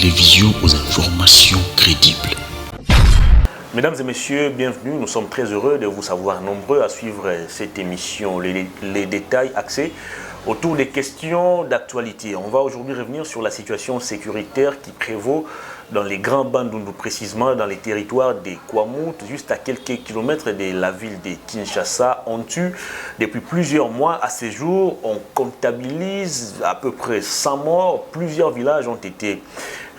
télévision aux informations crédibles. Mesdames et messieurs, bienvenue. Nous sommes très heureux de vous savoir nombreux à suivre cette émission, les détails axés autour des questions d'actualité. On va aujourd'hui revenir sur la situation sécuritaire qui prévaut dans les grands Bandundu, précisément dans les territoires des Kwamouth, juste à quelques kilomètres de la ville de Kinshasa. On tue depuis plusieurs mois. À ce jour, on comptabilise à peu près 100 morts. Plusieurs villages ont été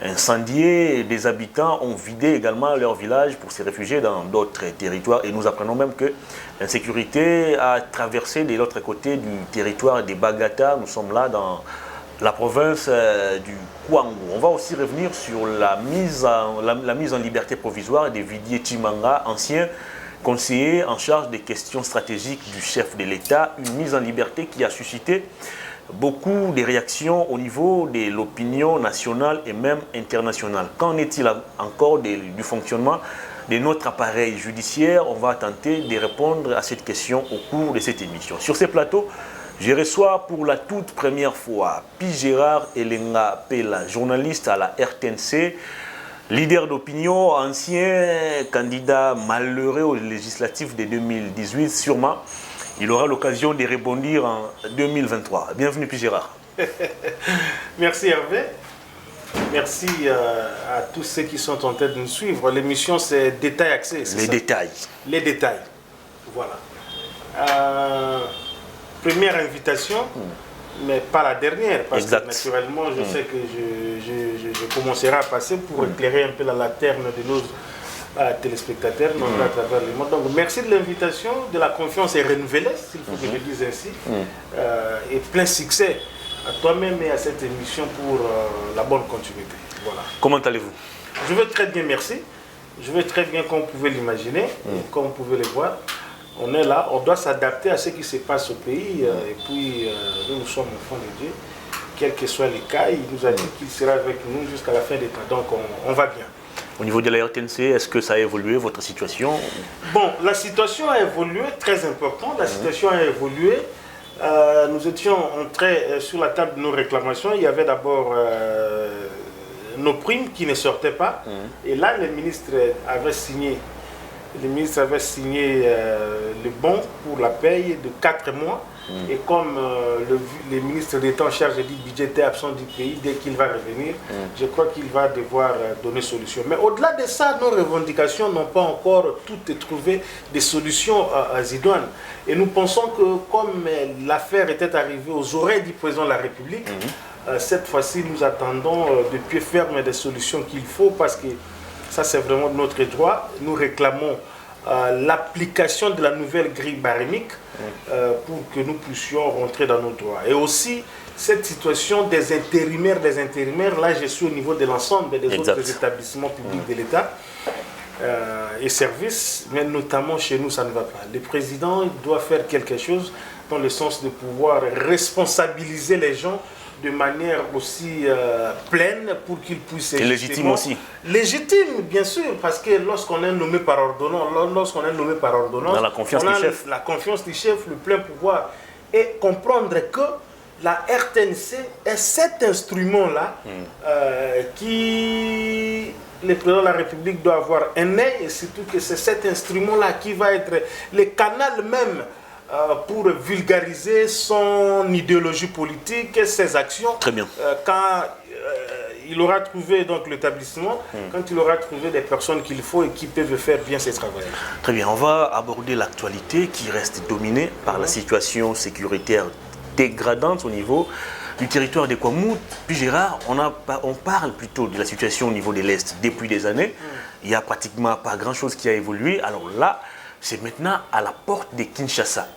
incendiés. Des habitants ont vidé également leur village pour se réfugier dans d'autres territoires. Et nous apprenons même que l'insécurité a traversé de l'autre côté du territoire des Bagata. Nous sommes là dans la province du Kwango. On va aussi revenir sur la mise en liberté provisoire de Vidier Chimanga, ancien conseiller en charge des questions stratégiques du chef de l'État. Une mise en liberté qui a suscité beaucoup de réactions au niveau de l'opinion nationale et même internationale. Qu'en est-il encore du fonctionnement de notre appareil judiciaire? On va tenter de répondre à cette question au cours de cette émission. Sur ces plateaux, je reçois pour la toute première fois Pi Gérard Elenga Pela, journaliste à la RTNC, leader d'opinion, ancien candidat malheureux aux législatives de 2018. Sûrement, il aura l'occasion de rebondir en 2023. Bienvenue Pi Gérard. Merci Hervé. Merci à tous ceux qui sont en train de nous suivre. L'émission, c'est Détails Axés. Les détails. Les détails. Voilà. Première invitation, mais pas la dernière, parce que naturellement, je sais que je commencerai à passer pour éclairer un peu la lanterne de nos téléspectateurs à travers le monde. Donc, merci de l'invitation, de la confiance est renouvelée, s'il faut que je le dise ainsi, et plein succès à toi-même et à cette émission pour la bonne continuité. Voilà. Comment allez-vous? Je vais très bien, merci. Je vais très bien, comme vous pouvez l'imaginer, comme vous pouvez le voir. On est là, on doit s'adapter à ce qui se passe au pays, et puis nous sommes enfants de Dieu, quels que soient les cas, il nous a dit qu'il sera avec nous jusqu'à la fin des temps, donc on va bien. Au niveau de la RTNC, est-ce que ça a évolué, votre situation? Bon, la situation a évolué, très important, la situation a évolué. Nous étions entrés sur la table de nos réclamations, il y avait d'abord nos primes qui ne sortaient pas, et là le ministre avait signé. Le ministre avait signé le bon pour la paye de 4 mois. Et comme le ministre d'État en charge du budget était absent du pays, dès qu'il va revenir, je crois qu'il va devoir donner solution. Mais au-delà de ça, nos revendications n'ont pas encore toutes trouvé des solutions à Zidane. Et nous pensons que comme l'affaire était arrivée aux oreilles du président de la République, cette fois-ci, nous attendons de pied ferme des solutions qu'il faut parce que ça, c'est vraiment notre droit. Nous réclamons l'application de la nouvelle grille barémique pour que nous puissions rentrer dans nos droits. Et aussi, cette situation des intérimaires, là, je suis au niveau de l'ensemble des autres établissements publics de l'État et services, mais notamment chez nous, ça ne va pas. Le président doit faire quelque chose dans le sens de pouvoir responsabiliser les gens de manière aussi pleine pour qu'ils puissent... Et légitime aussi. Légitime, bien sûr, parce que lorsqu'on est nommé par ordonnance, dans la confiance on a du chef. La confiance du chef, le plein pouvoir, et comprendre que la RTNC est cet instrument-là qui... Le président de la République doit avoir un œil, et surtout que c'est cet instrument-là qui va être le canal même pour vulgariser son idéologie politique et ses actions. Très bien. Quand il aura trouvé donc l'établissement, quand il aura trouvé des personnes qu'il faut et qui peuvent faire bien ce travail. Très bien, on va aborder l'actualité qui reste dominée par la situation sécuritaire dégradante au niveau du territoire des Kwamouth. Puis Gérard, on parle plutôt de la situation au niveau de l'Est depuis des années. Il n'y a pratiquement pas grand-chose qui a évolué. Alors là, c'est maintenant à la porte de Kinshasa.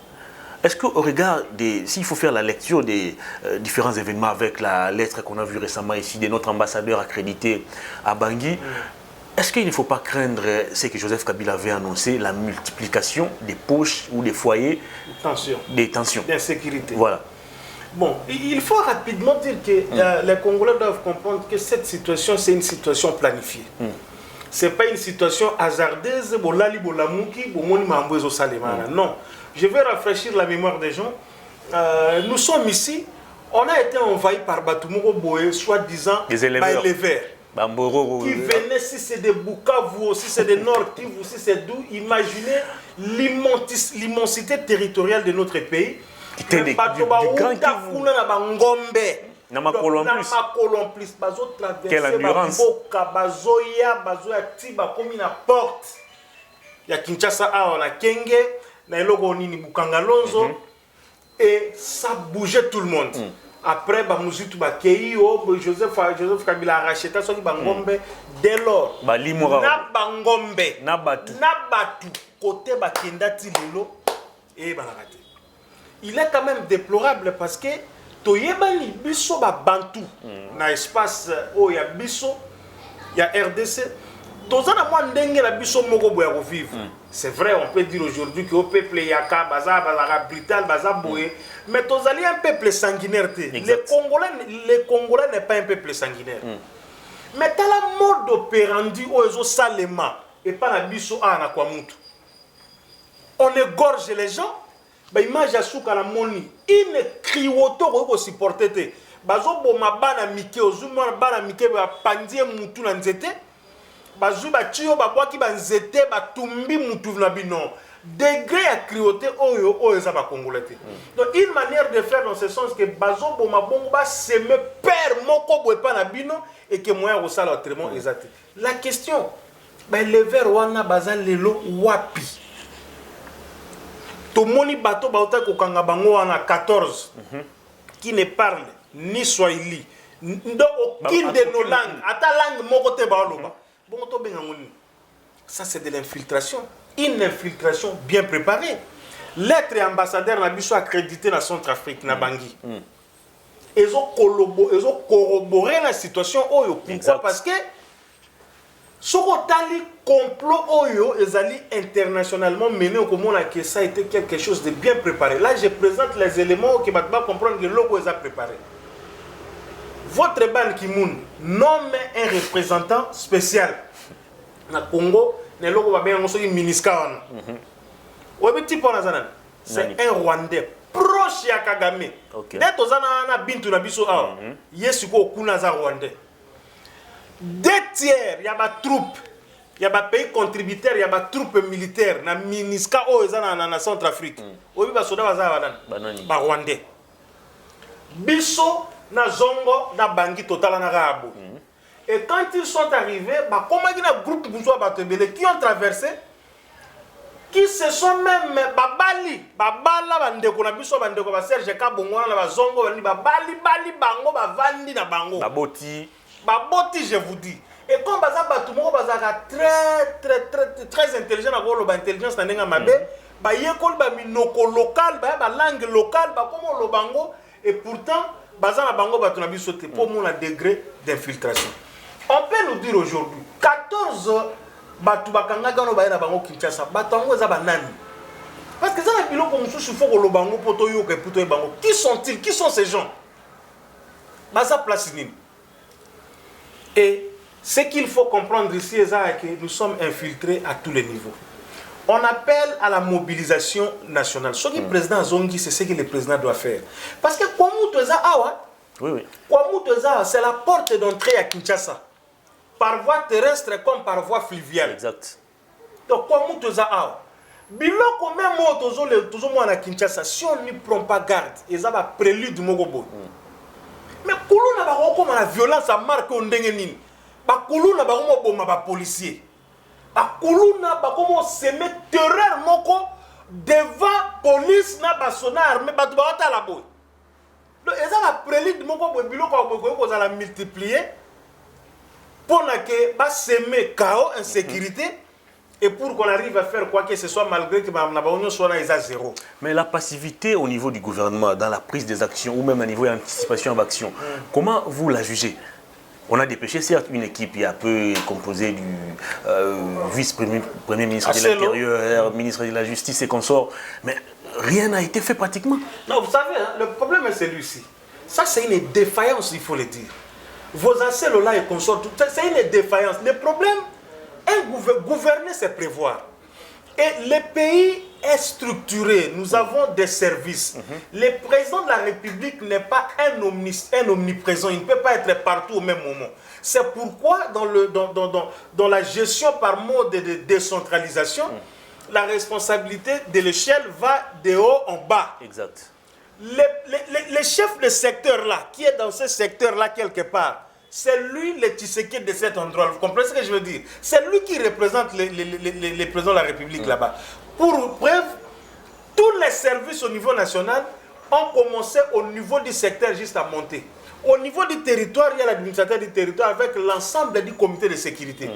Est-ce qu'au regard s'il faut faire la lecture des différents événements avec la lettre qu'on a vue récemment ici de notre ambassadeur accrédité à Bangui, est-ce qu'il ne faut pas craindre ce que Joseph Kabila avait annoncé, la multiplication des poches ou des foyers des tensions, d'insécurité? Voilà. Bon, il faut rapidement dire que les Congolais doivent comprendre que cette situation, c'est une situation planifiée. Ce n'est pas une situation hasardeuse, non. Je vais rafraîchir la mémoire des gens. Nous sommes ici, on a été envahi par Batumoko Boé, soi-disant les éleveurs. qui venaient, si c'est des Bukavu, si c'est des Nord Kivu, si c'est d'où, imaginez l'immensité territoriale de notre pays. C'était du Grand Kivu. Quelle endurance. Il y a Kinshasa, on a Kenge, Bukangalonzo, et ça bougeait tout le monde. Après, Joseph Kabila a racheté ça, dès lors, Nabatu, côté Bakendati Lilo, et Balagate. Il est quand même déplorable parce que Toyebani Bisso Bantu, dans l'espace où il y a Bisso, il y a RDC. C'est vrai, on peut dire aujourd'hui que le peuple Yaka, Bazar, Brital, Bazar Boé, mais Tozali un peuple sanguinaire. Les Congolais n'est pas un peuple sanguinaire. Mais dans la mode opérandi au Salema et pas la biso à Anakwamutu. On égorge les gens, bah image à souka la moni, il ne crie auto pour supporter. Bazo boma bana mike ozuma bana mike ba pandie mutu na nzete. Bazu ba tio ba kwa ki ba nzete ba tumbi mutu na bino. Degré à crioter oyo ça va congolais. Donc une manière de faire dans ce sens que bazo boma bongo ba se me perd moko boe pa na bino et que moyen au sala autrement exact. La question ben le ver wana bazan lelo wapi. To moni bato bauta ko kanga bango wana 14 qui ne parle ni swahili dans aucune de nos langues. Ata langue moko te ba loba. Bon to benga ngoni. Ça c'est de l'infiltration. Une infiltration bien préparée. L'être ambassadeur n'a pas accrédité dans la Centrafrique, na Bangui. Ils ont corroboré la situation. Pourquoi? Parce que ce complot internationalement mené au Comore, ça a été quelque chose de bien préparé. Là, je présente les éléments qui vont comprendre que l'eau a préparé. Votre Ban Ki-moon nomme un représentant spécial na Congo. C'est un Rwandais proche à Kagame. Dès que vous bintu na biso awa, yesuko kuna za Rwandais. 2 tiers, il y a des troupes, il y a des pays contributeurs, il y a des troupes militaires na MINUSCA na Centrafrique. Obi ba soda baza banani ba Rwandais. Biso na zongo na bangi total na rabo. Et quand ils sont arrivés, comment il y a un groupe qui ont traversé, qui se sont même babali, babala bandeko na biso bandeko ba Serge Kabongwana na bazongo babali bango bavandi na bango. Baboti, je vous dis. Et comme baza batu moko bazaka très intelligent na bolo ba intelligence na nenga mabe, ba yekol ba minoko local, ba langue locale, ba comme lo bango et pourtant baza na bango batu na biso te pour mon degré d'infiltration. On peut nous dire aujourd'hui, 14 batu bakanga gano ba na bango Kinshasa, batango za banani. Parce que ça na bilo comme sous faut que lo bango poto yo ke poto bango. Qui sont-ils? Qui sont ces gens? Baza place nini. Et ce qu'il faut comprendre ici c'est que nous sommes infiltrés à tous les niveaux. On appelle à la mobilisation nationale. Ce que le président Zongi, c'est ce que le président doit faire. Parce que c'est la porte d'entrée à Kinshasa. Par voie terrestre comme par voie fluviale. Exact. Donc, comme tu as biloko même toujours à Kinshasa, si on ne prend pas garde, ils ont un prélude mogobo. Mais Koulouna ba comme la violence a marqué on dengenin. Ba Koulouna ba comme ba policier. Ba Koulouna ba comme se met terreur moko devant police na ba sona armée ba ba ta la boy. Donc ils ont un prélude mogobo biloko ko la multiplier. Pour que bah semer chaos, insécurité, et pour qu'on arrive à faire quoi que ce soit malgré que l'Union soit à zéro. Mais la passivité au niveau du gouvernement, dans la prise des actions, ou même au niveau d'anticipation d'action, comment vous la jugez? On a dépêché certes une équipe un peu composée du vice-premier ministre de l'Intérieur, ministre de la Justice et consorts, mais rien n'a été fait pratiquement. Non, vous savez, hein, le problème est celui-ci. Ça, c'est une défaillance, il faut le dire. Vos anciens là et consorts, c'est une défaillance. Le problème, gouverner, c'est prévoir. Et le pays est structuré. Nous avons des services. Le président de la République n'est pas un omniprésent. Il ne peut pas être partout au même moment. C'est pourquoi dans la gestion par mode de décentralisation, la responsabilité de l'échelle va de haut en bas. Exact. Le chef de secteur là, qui est dans ce secteur là quelque part, c'est lui le Tshisekedi de cet endroit. Vous comprenez ce que je veux dire? C'est lui qui représente les présidents de la République là-bas. Pour preuve, tous les services au niveau national ont commencé au niveau du secteur juste à monter. Au niveau du territoire, il y a l'administrateur du territoire avec l'ensemble du comité de sécurité.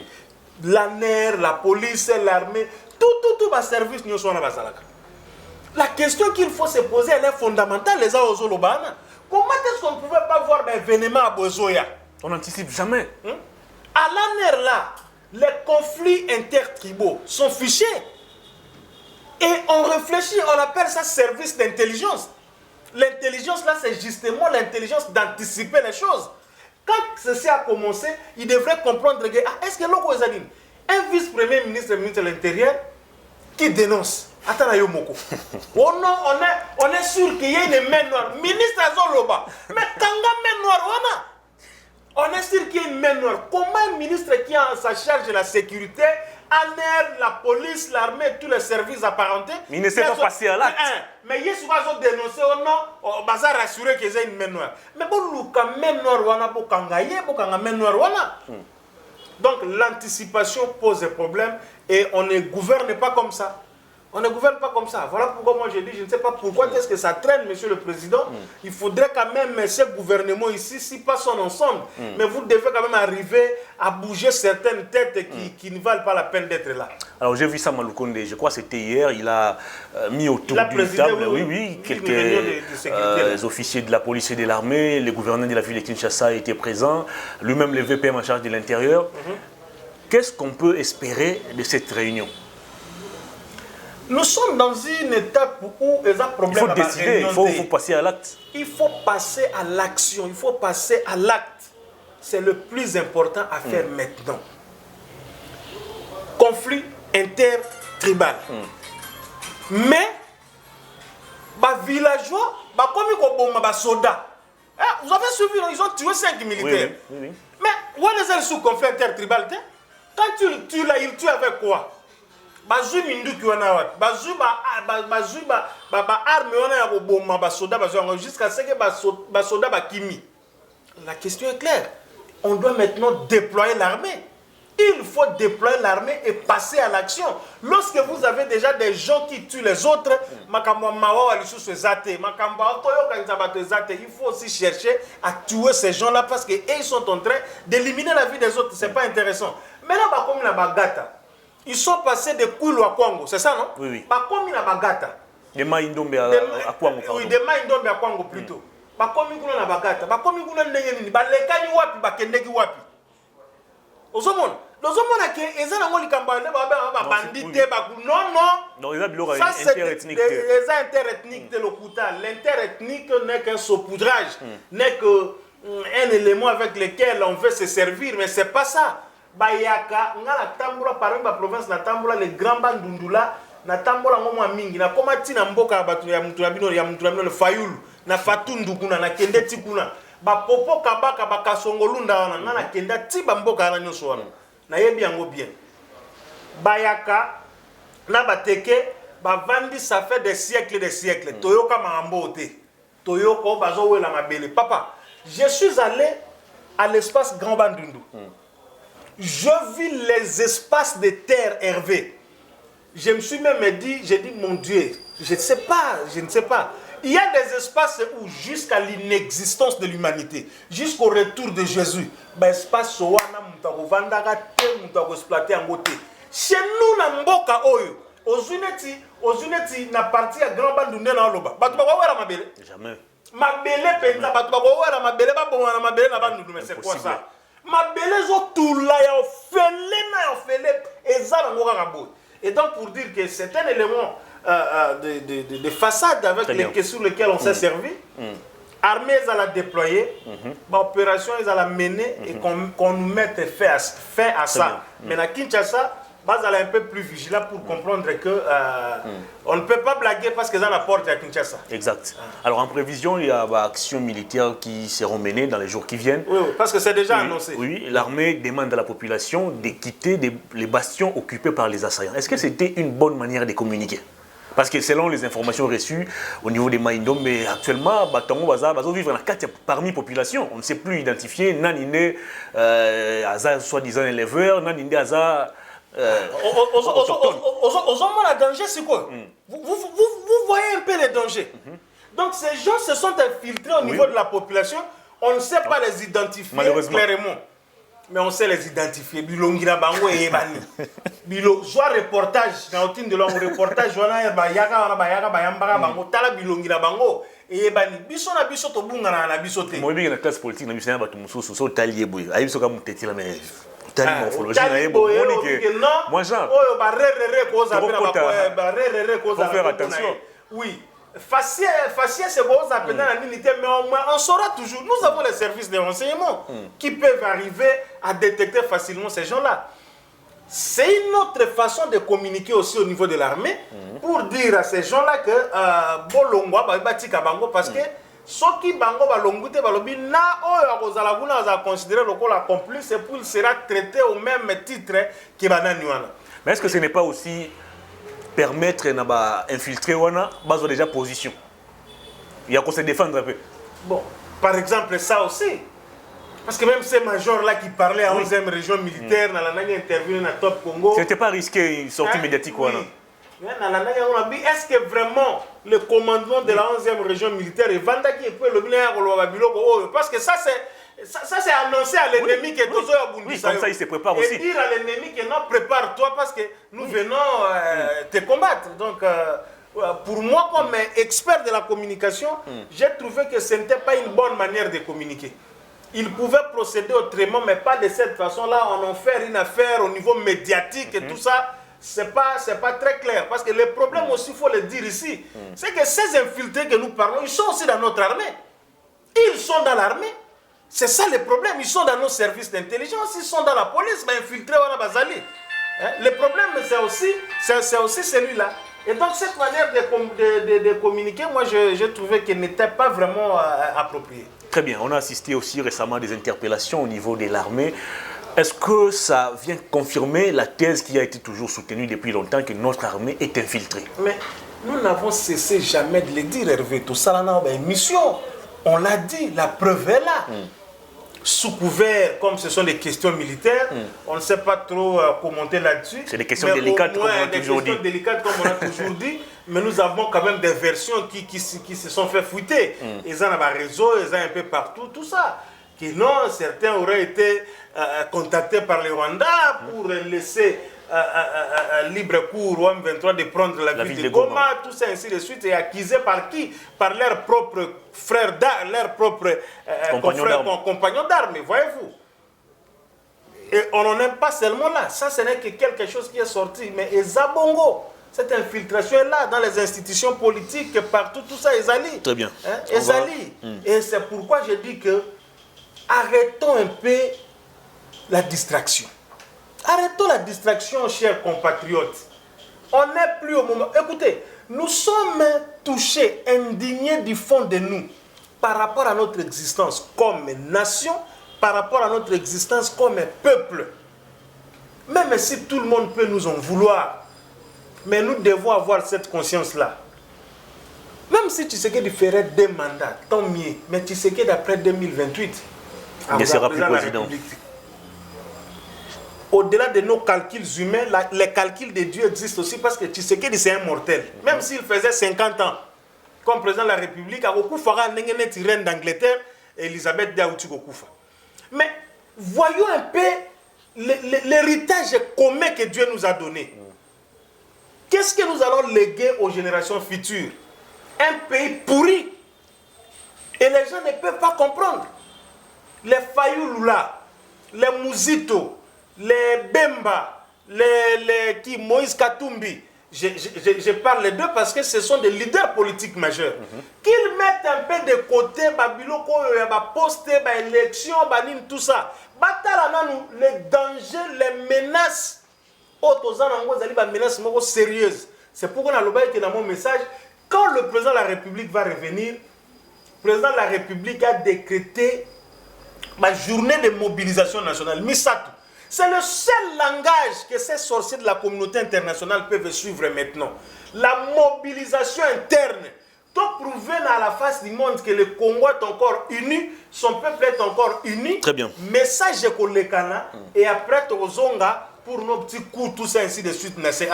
La NER, la police, l'armée, tout va service nous sommes là. La question qu'il faut se poser, elle est fondamentale, les Aozolobana. Comment est-ce qu'on ne pouvait pas voir des événements à Bozoya? On n'anticipe jamais. À la NER là, les conflits intertribaux sont fichés. Et on réfléchit, on appelle ça service d'intelligence. L'intelligence là, c'est justement l'intelligence d'anticiper les choses. Quand ceci a commencé, il devrait comprendre que, est-ce que l'on un vice-premier ministre, ministre de l'Intérieur, qui dénonce. Attends, Yomoko. Oh non, on est sûr qu'il y a une main noire. Ministre Azoloba. Mais Tanga main noire, on est sûr qu'il y a une main noire. Comment un ministre qui a en sa charge de la sécurité, ANER, la police, l'armée, tous les services apparentés. Mais il ne s'est pas passé à l'acte. Mais il y a souvent dénoncé, oh non, on va rassurer qu'il y a une main noire. Mais bon, le main noire, pour Kangaye, pour Kanga main noire. Donc l'anticipation pose des problèmes et on ne gouverne pas comme ça. On ne gouverne pas comme ça. Voilà pourquoi moi je dis, je ne sais pas pourquoi est-ce que ça traîne, monsieur le président. Il faudrait quand même, ce gouvernement ici, si pas son ensemble, mais vous devez quand même arriver à bouger certaines têtes qui ne valent pas la peine d'être là. Alors j'ai vu ça, Maloukonde, je crois que c'était hier, il a mis autour d'une table, quelques officiers de la police et de l'armée, le gouverneur de la ville de Kinshasa était présent, lui-même le VPM en charge de l'intérieur. Qu'est-ce qu'on peut espérer de cette réunion? Nous sommes dans une étape où il y a un problème. Il faut décider, il faut passer à l'acte. Il faut passer à l'action, il faut passer à l'acte. C'est le plus important à faire maintenant. Conflit intertribal. Mais, les villageois, comme les soldats, vous avez suivi, ils ont tué 5 militaires. Oui. Mais, où est le sous-conflit intertribal? Quand tu le tues là, il tue avec quoi? Bazu minduki wana wat bazu arme wana ya boboma ba soda jusqu'à ce que ba soda ba kimi. La question est claire. On doit maintenant déployer l'armée. Il faut déployer l'armée et passer à l'action. Lorsque vous avez déjà des gens qui tuent les autres, il faut aussi chercher à tuer ces gens-là parce qu'ils sont en train d'éliminer la vie des autres. Ce n'est pas intéressant. Maintenant, comme la bagata. Ils sont passés de Koulo à Kwango, c'est ça, non? Oui. Pas comme il a bagata. De Maïndombe à Kwango. Oui, de Maïndombe à Kwango plutôt. Pas comme il a bagata. Pas comme il a n'engeni. Pas les kani wapi, pas kendeki wapi. Ozomon. Ozomon a que ils ont ngoli kamba ne ba bandité ba non. Non, ils ont biloko interethnique. Les interethniques de l'Okuta. L'interethnique n'est qu'un saupoudrage, n'est qu'un élément avec lequel on veut se servir, mais c'est pas ça. Bayaka ngala tambula par exemple province na tambula le grand bandundula na tambula ngomwa mingi na koma tina mboka batu ya muturabino le fayulu na fatundu kuna na kendeti kuna ba popo kabaka bakasongolunda wana ngala kenda tiba mboka na nyoso wana na yebi yango bien bayaka na bateke bavandi ça fait des siècles toyoka mambo te toyoko bazo wela mabele papa je suis allé à l'espace Grand Bandundu. Je vis les espaces de terre Hervé. Je me suis même dit, j'ai dit, mon Dieu, je ne sais pas. Il y a des espaces où, jusqu'à l'inexistence de l'humanité, jusqu'au retour de Jésus, l'espace où chez nous, na mboka oyo, ozuneti na partie à Grand Bandundu na loba. Jamais. Mabele penza, mabele ba mabele na bandundu, mais c'est quoi ça? Mabele zo tula ya ofele et donc pour dire que c'est un élément de façade sur lequel on s'est servi. Armée ils la déployer, opération ils la mener et qu'on nous mette fin à ça. Mais à Kinshasa, base un peu plus vigilant pour comprendre que on ne peut pas blaguer parce que ça n'apporte à Kinshasa. Exact. Alors en prévision, il y a des actions militaires qui seront menées dans les jours qui viennent. Oui, parce que c'est déjà annoncé. Oui, l'armée demande à la population de quitter les bastions occupés par les assaillants. Est-ce que c'était une bonne manière de communiquer? Parce que selon les informations reçues au niveau des Maïndom, mais actuellement, Batango Baza vivre parmi la population. On ne sait plus identifier Nanine, Aza soi-disant éleveur, Nanine Aza. Le danger, c'est quoi? Vous voyez un peu les dangers. Donc ces gens se sont infiltrés au niveau de la population. On ne sait pas les identifier clairement. Mais on sait les identifier. Bilongira bango et ebani. Bilo soit reportage na outin de long reportage wana ba yaka bayambaka bango tala bilongira bango et ebani. Biso na biso to bunga na biso te. Moi bien na classe politique na biso na bato mususu so talier boy. Ayi biso ka muteti la mais tali morphologie na yebo monique. Moi genre. Oh ba rere ko za ba rere ko za. Faut faire attention. Oui. Faciès, c'est bon, ça peut dans l'unité, mais au moins on saura toujours. Nous avons les services de renseignement qui peuvent arriver à détecter facilement ces gens-là. C'est une autre façon de communiquer aussi au niveau de l'armée pour dire à ces gens-là que Bolongwa va bâtir Kabango parce que ceux qui Bango va l'ongouter va l'obéir, na Ozalaguna va considérer le col accompli, c'est pour il sera traité au même titre que Bananiwana. Mais est-ce que ce n'est pas aussi permettre d'infiltrer base déjà position. Il y a qu'on se défendre un peu. Bon, par exemple, ça aussi. Parce que même ces majors-là qui parlaient à 11e région militaire, dans la dernière interview dans Top Congo. C'était pas risqué une sortie médiatique ou non? Est-ce que vraiment le commandement de la 11e région militaire est Vanda qui peut le parce que ça c'est annoncé à l'ennemi que tous oui, comme ça il se prépare aussi. Et dire à l'ennemi que non, prépare-toi parce que nous venons te combattre. Donc pour moi comme expert de la communication, j'ai trouvé que ce n'était pas une bonne manière de communiquer. Il pouvait procéder autrement, mais pas de cette façon-là. On en fait une affaire au niveau médiatique et tout ça. C'est pas très clair. Parce que le problème aussi, il faut le dire ici, c'est que ces infiltrés que nous parlons, ils sont aussi dans notre armée. Ils sont dans l'armée. C'est ça le problème. Ils sont dans nos services d'intelligence, ils sont dans la police, mais infiltrés on a Bazali. Le problème, c'est aussi celui-là. Et donc, cette manière de communiquer, moi, je trouvais qu'elle n'était pas vraiment appropriée. Très bien. On a assisté aussi récemment à des interpellations au niveau de l'armée. Est-ce que ça vient confirmer la thèse qui a été toujours soutenue depuis longtemps que notre armée est infiltrée? Mais nous n'avons cessé jamais de le dire, Hervé. Tout ça, là, une mission. On l'a dit, la preuve est là. Sous couvert, comme ce sont des questions militaires, on ne sait pas trop commenter là-dessus. C'est des questions délicates, comme on a toujours dit. Mais nous avons quand même des versions qui se sont fait fouetter. Ils ont un réseau, ils ont un peu partout, tout ça. Que non, certains auraient été contactés par le Rwanda pour laisser libre cours au M23 de prendre la ville de Goma, tout ça ainsi de suite, et accusés par qui? Par leurs propres frères d'armes, leurs propres compagnons d'armes, voyez-vous. Et on n'en est pas seulement là, ça ce n'est que quelque chose qui est sorti, mais Ezabongo, cette infiltration est là dans les institutions politiques, partout, tout ça, Ezali. Très bien. Ezali. Et c'est pourquoi je dis que arrêtons un peu la distraction. Arrêtons la distraction, chers compatriotes. On n'est plus au moment. Écoutez, nous sommes touchés, indignés du fond de nous par rapport à notre existence comme nation, par rapport à notre existence comme peuple. Même si tout le monde peut nous en vouloir, mais nous devons avoir cette conscience-là. Même si Tshisekedi ferait 2 mandats, tant mieux. Mais Tshisekedi d'après 2028, il ne sera plus président. Au-delà de nos calculs humains, les calculs de Dieu existent aussi parce que Tshisekedi c'est un mortel. Même s'il faisait 50 ans comme président de la République, reine d'Angleterre, Elisabeth Daouti Gokufa. Mais voyons un peu l'héritage commun que Dieu nous a donné. Qu'est-ce que nous allons léguer aux générations futures? Un pays pourri. Et les gens ne peuvent pas comprendre. Les Fayoulula, les Mouzito, les Bemba, les Moïse Katumbi, je parle les deux parce que ce sont des leaders politiques majeurs. Qu'ils mettent un peu de côté, Babiloko, poste, élection, tout ça. Les dangers, les menaces menace sérieuse. C'est pourquoi on a dans mon message, quand le président de la République va revenir, le président de la République a décrété ma journée de mobilisation nationale. Misatu. C'est le seul langage que ces sorciers de la communauté internationale peuvent suivre maintenant. La mobilisation interne. Pour prouver à la face du monde que le Congo est encore uni, son peuple est encore uni. Très bien. Message pour les Cana et après Tozonga pour nos petits coups, tout ça ainsi de suite. Même ceux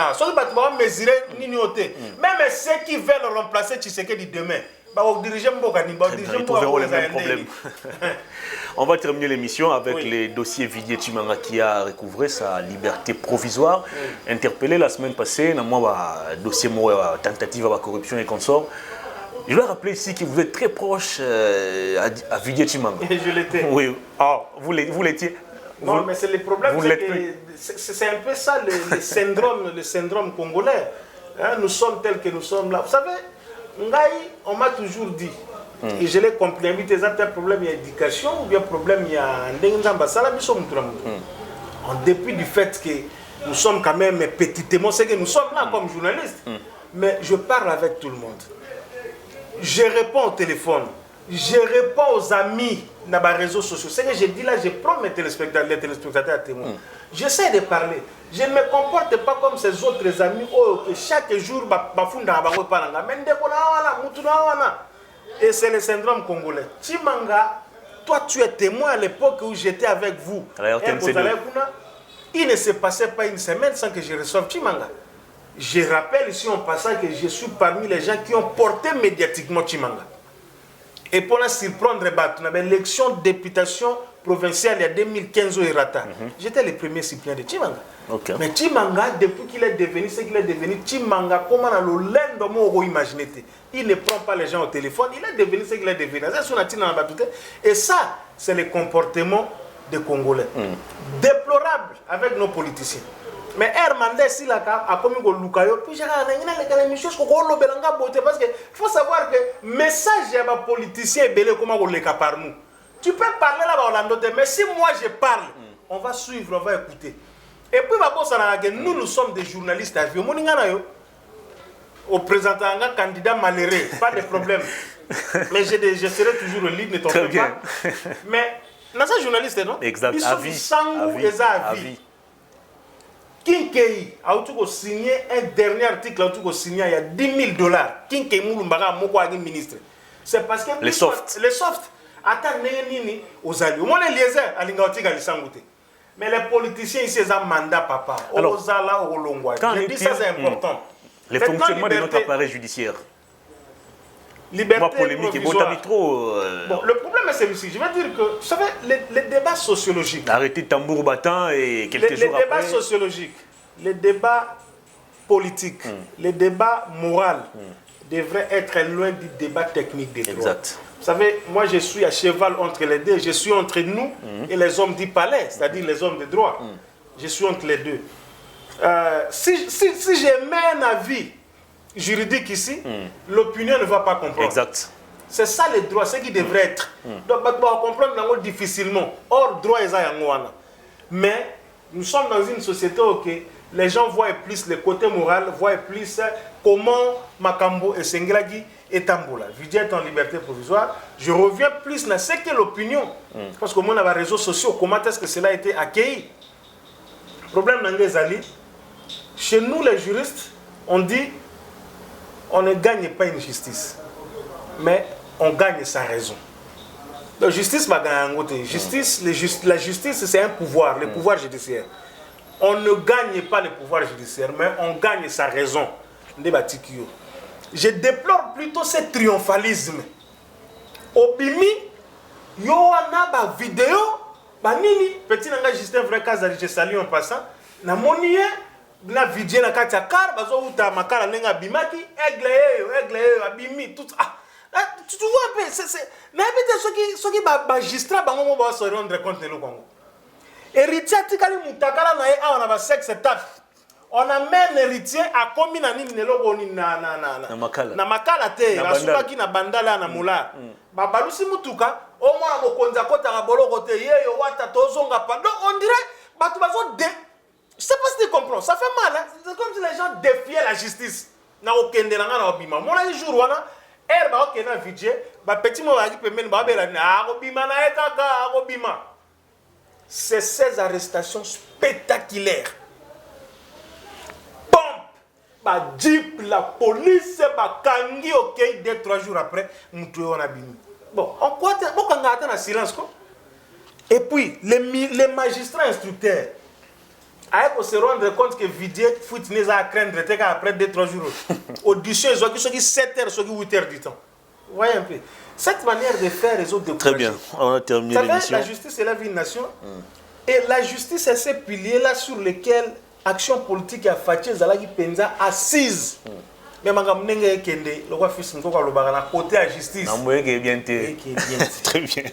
qui veulent remplacer Tshisekedi demain, ils trouveront les mêmes problèmes. On va terminer l'émission avec les dossiers Vidier Chimanga qui a recouvré sa liberté provisoire. Interpellé la semaine passée, dans le dossier tentative à la corruption et consorts. Je dois rappeler ici que vous êtes très proche à Vidier Chimanga. Et je l'étais. Oui. Ah, vous l'étiez. Non, mais c'est le problème, c'est un peu ça le syndrome congolais. Hein, nous sommes tels que nous sommes là. Vous savez, Ngaï, on m'a toujours dit, et je l'ai compris, il y a un problème d'éducation ou bien un problème de en dépit du fait que nous sommes quand même petitement, c'est que nous sommes là comme journalistes, mais je parle avec tout le monde. Je réponds au téléphone, je réponds aux amis dans les réseaux sociaux. C'est que je dis là, je prends les téléspectateurs à témoin. J'essaie de parler. Je ne me comporte pas comme ces autres amis que chaque jour, et c'est le syndrome congolais. Chimanga, toi tu es témoin à l'époque où j'étais avec vous. Il ne se passait pas une semaine sans que je reçoive Chimanga. Je rappelle ici en passant que je suis parmi les gens qui ont porté médiatiquement Chimanga. Et pour la surprendre, l'élection de députation provinciale il y a 2015 au Irata, j'étais le premier suppléant de Chimanga. Okay. Mais Chimanga, depuis qu'il est devenu ce qu'il est devenu, Chimanga, comment on a le lendemain imaginer. Il ne prend pas les gens au téléphone, il est devenu ce qu'il est devenu. Et ça, c'est le comportement des Congolais. Déplorable avec nos politiciens. Mais Hermandé, si la a commis le Lukayo, puis j'ai les choses parce qu'il faut savoir que le message des politiciens est belé comme on le par nous. Tu peux parler là-bas, mais si moi je parle, on va suivre, on va écouter. Et puis, nous sommes des journalistes à vie. Au présentant un candidat malheureux, pas de problème. Mais je serai toujours au libre, ne t'en fais pas. Mais, nous sommes journalistes, non? Exact. Nous sommes sans à vie. Kinkei a signé un dernier article signé il y a $10,000. Kinkei Moulumbaga Moko ministre. C'est parce que les soft. Attends, nini aux alliés. Moi les liaisons à l'ingautique à l'isangouté. Mais les politiciens ici ont un mandat papa. Alors, Ozala au Longwa. Je dis ça c'est important. Les fonctionnements de notre appareil judiciaire. Liberté moi, polémique provisoire. Trop, bon, le problème est celui-ci. Je veux dire que, vous savez, les débats sociologiques. Arrêtez tambour battant et quelques jours après. Les débats sociologiques, les débats politiques, les débats moraux devraient être loin du débat technique des droits. Exact. Vous savez, moi je suis à cheval entre les deux. Je suis entre nous et les hommes du palais, c'est-à-dire les hommes de droit. Je suis entre les deux. Si je mets un avis juridique ici, l'opinion ne va pas comprendre. Exact. C'est ça le droit, ce qui devrait être. Donc, on va comprendre difficilement. Or, droit est à mais nous sommes dans une société où les gens voient plus le côté moral, voient plus comment Makambo et Senglagi et Tamboula. Vidier est en liberté provisoire. Je reviens plus dans ce qu'est l'opinion. Parce que moi, on a les réseaux sociaux, comment est-ce que cela a été accueilli? Le problème dans les alliés, chez nous les juristes, on dit on ne gagne pas une justice, mais on gagne sa raison. La justice va gagner un côté. La justice, c'est un pouvoir, le pouvoir judiciaire. On ne gagne pas le pouvoir judiciaire, mais on gagne sa raison. Je déplore plutôt ce triomphalisme. Au Bimi, il y a une vidéo, petit nanga Justin vrai cas je salue en passant, na monie na vidéo na kati ya car bazo uta makala nenga bimaki aigle abimi tout tu vois un peu c'est na bité ceux qui magistrat bango mo ba se rendre compte de le Congo héritier tikali mutakala na e a na ba sexe taf on amène héritier à combien na nini neloko ni na makala te basubaki na bandala na mula ba balusi mutuka au moins mokonza kota ka boloko te yeyo wata tozonga pa donc on dirait batu bazo Je sais pas si tu comprends. Ça fait mal. Hein? C'est comme si les gens défiaient la justice. Na okende na ngana obima. Mon un jour wana ba okena vidje ba petit mo ba ki pemeni ba bela na obima na ekaka obima. C'est ces arrestations spectaculaires. Pompe, bah jeep, la police, bah kangi, ok, 2-3 jours après, moutou on a bini. Bon, en quoi on a atteint un silence quoi? Et puis, les magistrats instructeurs, pour se rendre compte que Vidier fout n'est à craindre après 2-3 jours. Audition, ils ont dit 7 heures, ils ont 8 heures du temps. Vous voyez un peu. Cette manière de faire les autres Très bien, on a terminé l'émission. La justice est la vie de nation. Et la justice, c'est ces piliers-là sur lesquels action politique a fait Zalagi Penza assise. Mais je kende le roi fils Nkoko Lobara côté à justice. Très bien.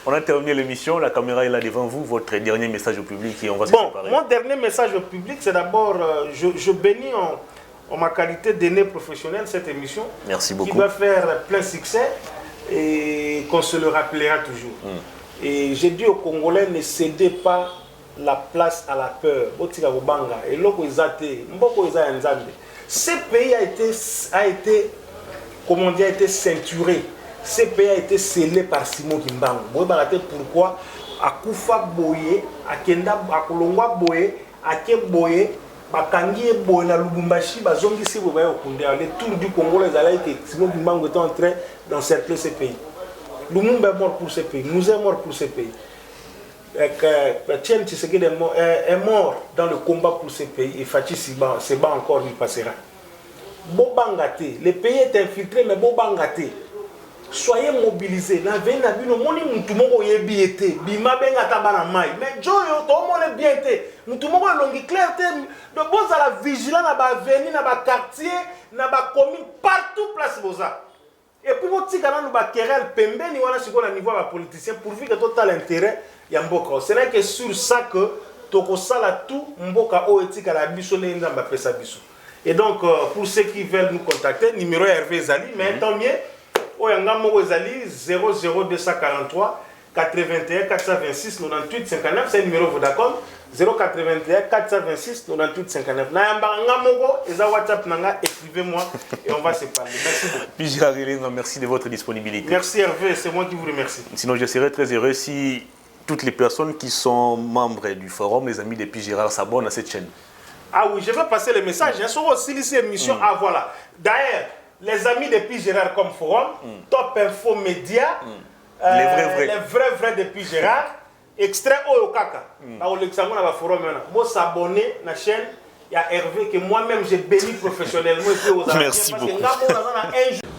On a terminé l'émission. La caméra est là devant vous. Votre dernier message au public et on va se séparer. Mon dernier message au public, c'est d'abord, je bénis en ma qualité d'aîné professionnel cette émission. Merci beaucoup. Qui va faire plein succès et qu'on se le rappellera toujours. Et j'ai dit aux Congolais, ne cédez pas la place à la peur. Et ce pays a été, comment on dit, a été ceinturé. Ce pays a été scellé par Simon Kimbangu. Pourquoi Akoufa Boye, Akenda, Akolongwa Boye, Ake Boye, Bakangi Boye, na Lubumbashi, Bazongi Sibobaye Okunde. Le tour du Congo, les alliés que Simon Kimbangu était en train d'encercler ce pays. Lumumba est mort pour ce pays, nous sommes morts pour ce pays. Tien Tshisekedi est mort dans le combat pour ce pays et Fachi Siba encore il passera. Bobangate, le pays est infiltré mais Bobangate. Soyez mobilisés. Na veni na bino moni mutu moko yebi ete bima benga tabana mai. Mais joyo to moni bien ete mutu moko longi clair te de boza la vigilant na ba avenue na ba quartier na ba commune partout place boza. Et puis vous dites que nous avons querelle pembeni wana siko na niveau des politiciens pourvu que total intérêt ya mboka. Ce n'est que sur ça que toko sala tout mboka o etika la biso ne nzamba pesa biso. Et donc pour ceux qui veulent nous contacter, numéro Hervé Zali, mais tant mieux o yanga moko Zali 00243 81 426 98 59, c'est le numéro Vodacom 081 426 98 59. WhatsApp, écrivez-moi et on va se parler. Merci beaucoup. Merci de votre disponibilité. Merci Hervé, c'est moi qui vous remercie. Sinon, je serais très heureux si toutes les personnes qui sont membres du forum, les amis de Pi Gérard, s'abonnent à cette chaîne. Ah oui, je vais passer le message. Il y a aussi les émissions. Ah voilà. D'ailleurs, les amis de Pi Gérard comme forum, Top Info Média, les vrais de Pi Gérard. Extrait Oyokaka. Au Luxembourg, on va forum maintenant. Vous s'abonner à la chaîne. Il y a Hervé que moi-même j'ai béni professionnellement. Merci beaucoup.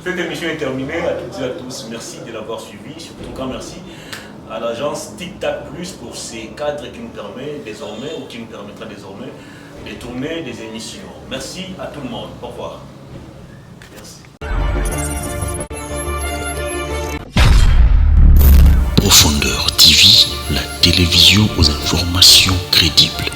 Cette émission est terminée. À toutes et à tous, merci de l'avoir suivi. Surtout quand merci à l'agence Tic Tac Plus pour ces cadres qui nous permet désormais ou qui nous permettra désormais de tourner des émissions. Merci à tout le monde. Au revoir. Merci. Profondeur TV, la télévision aux informations crédibles.